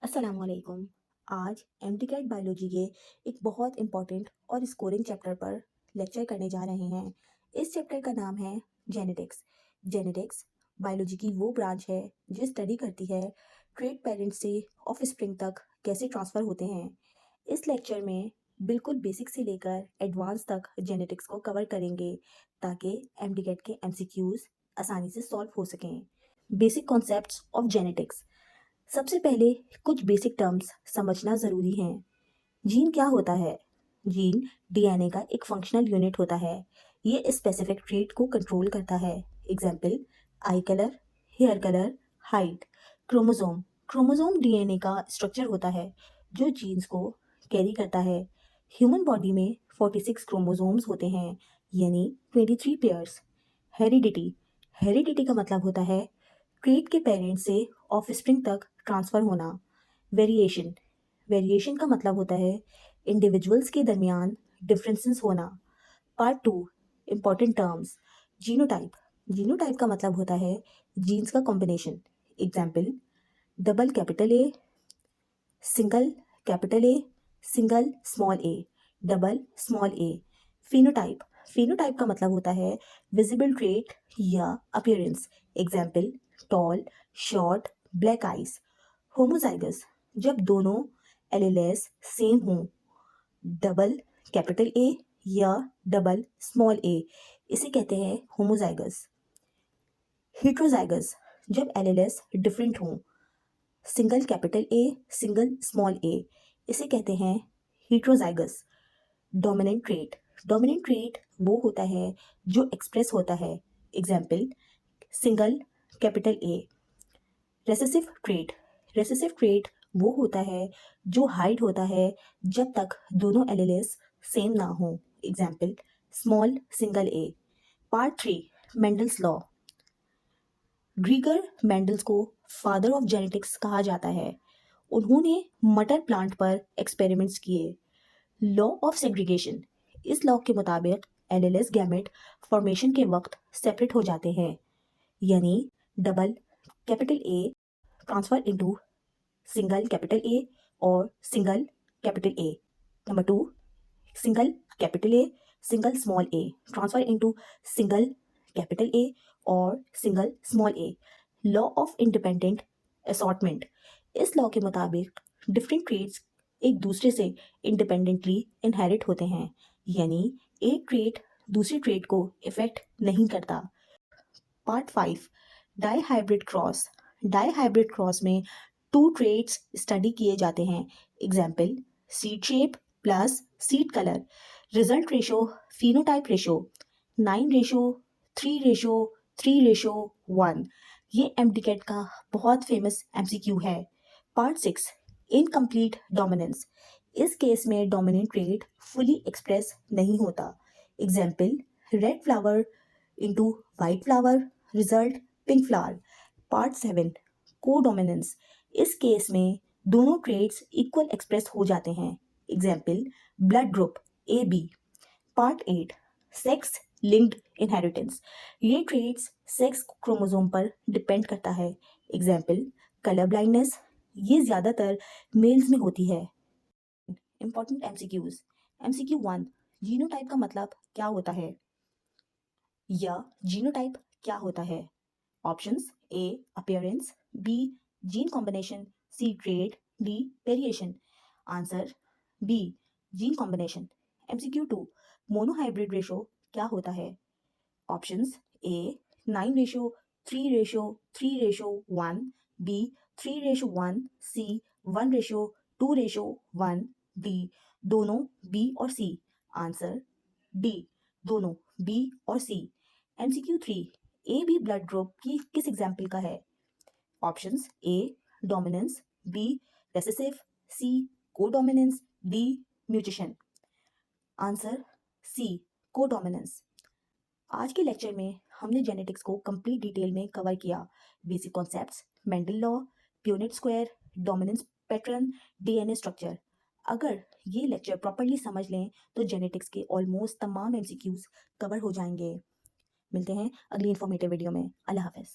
अस्सलामुअलैकुम। आज एमटीकैट बायोलॉजी के एक बहुत इम्पोर्टेंट और स्कोरिंग चैप्टर पर लेक्चर करने जा रहे हैं। इस चैप्टर का नाम है जेनेटिक्स। जेनेटिक्स बायोलॉजी की वो ब्रांच है जो स्टडी करती है ट्रेट पेरेंट्स से ऑफस्प्रिंग तक कैसे ट्रांसफ़र होते हैं। इस लेक्चर में बिल्कुल बेसिक से लेकर एडवांस तक जेनेटिक्स को कवर करेंगे ताकि एमटीकैट के एमसीक्यूज आसानी से सॉल्व हो सकें। Basic concepts of genetics. सबसे पहले कुछ बेसिक टर्म्स समझना ज़रूरी हैं। जीन क्या होता है? जीन डीएनए का एक फंक्शनल यूनिट होता है। ये स्पेसिफिक ट्रेट को कंट्रोल करता है। Example, eye colour, hair colour, height. Chromosome chromosome DNA का स्ट्रक्चर होता है जो जीन्स को कैरी करता है। ह्यूमन बॉडी में 46 क्रोमोसोम्स होते हैं, यानी 23 पेयर्स। हेरिडिटी हेरिडिटी का मतलब होता है ट्रेट के पेरेंट्स से ऑफस्प्रिंग तक ट्रांसफ़र होना। वेरिएशन वेरिएशन का मतलब होता है इंडिविजुअल्स के दरमियान डिफरेंसेस होना। Part two, important terms. Genotype genotype का मतलब होता है जीन्स का combination. Example, double capital A, single capital A, single small A, double small A. Phenotype का मतलब होता है विजिबल ट्रेट या appearance. Example, tall, short, black eyes. Homozygous जब दोनों एलीलेस सेम हों। डबल कैपिटल ए या डबल स्मॉल ए, इसे कहते हैं होमोजाइगस। हेट्रोजाइगस जब एलीलेस डिफरेंट हों। Single capital A, single small A, इसे कहते हैं हेट्रोजाइगस। डोमिनेंट ट्रेट वो होता है जो एक्सप्रेस होता है। एग्जाम्पल, सिंगल कैपिटल ए। रेसेसिव ट्रेट वो होता है जो हाइड होता है जब तक दोनों एलीलेस सेम ना हो। Example, small single A. Part three, Mendel's law. Gregor Mendel's को फादर ऑफ जेनेटिक्स कहा जाता है। उन्होंने मटर प्लांट पर एक्सपेरिमेंट्स किए। लॉ ऑफ सेग्रीगेशन, इस लॉ के मुताबिक एलीलेस गैमेट फॉर्मेशन के वक्त सेपरेट हो जाते हैं, यानी double capital A transfer into single capital A और single capital A. Number two, single capital A, single small A transfer into single capital A और single small A. Law of independent assortment, इस law के मुताबिक different traits एक दूसरे से independently inherit होते हैं, यानी एक ट्रेट दूसरी ट्रेट को इफेक्ट नहीं करता। Part five, dihybrid cross में टू ट्रेट्स स्टडी किए जाते हैं। Example, seed shape plus seed colour. Result ratio, phenotype ratio 9:3:3:1। ये एमटीकैट का बहुत फेमस एमसीक्यू है। Part six, incomplete dominance. इस केस में डोमिनेंट ट्रेट फुली एक्सप्रेस नहीं होता। Example, red flower into white flower, result pink flower. Part seven, codominance. इस केस में दोनों ट्रेट्स इक्वल एक्सप्रेस हो जाते हैं। Example, blood group A B. Part eight, sex linked inheritance. ये ट्रेट्स सेक्स क्रोमोसोम पर डिपेंड करता है। एग्जाम्पल, कलर ब्लाइंडनेस, ये ज़्यादातर मेल्स में होती है। Important MCQs. MCQ one, genotype का मतलब क्या होता है या जीनोटाइप क्या होता है? Options, A appearance, B gene combination, C trait, D variation. Answer B gene combination. MCQ two, monohybrid ratio क्या होता है? Options, A 9:3:3:1, B 3:1, C 1:2:1, D दोनों बी और सी। आंसर डी दोनों बी और C. MCQ three, A B blood group की किस example का है? Options, A dominance, B recessive, C codominance, D mutation. Answer C codominance. आज के लेक्चर में हमने जेनेटिक्स को कंप्लीट डिटेल में कवर किया। Basic concepts, Mendel law, Punnett square, dominance pattern, DNA structure. अगर ये लेक्चर प्रॉपरली समझ लें तो जेनेटिक्स के ऑलमोस्ट तमाम एमसीक्यूज कवर हो जाएंगे। मिलते हैं अगली इन्फॉर्मेटिव वीडियो में। अल्लाह हाफिज़।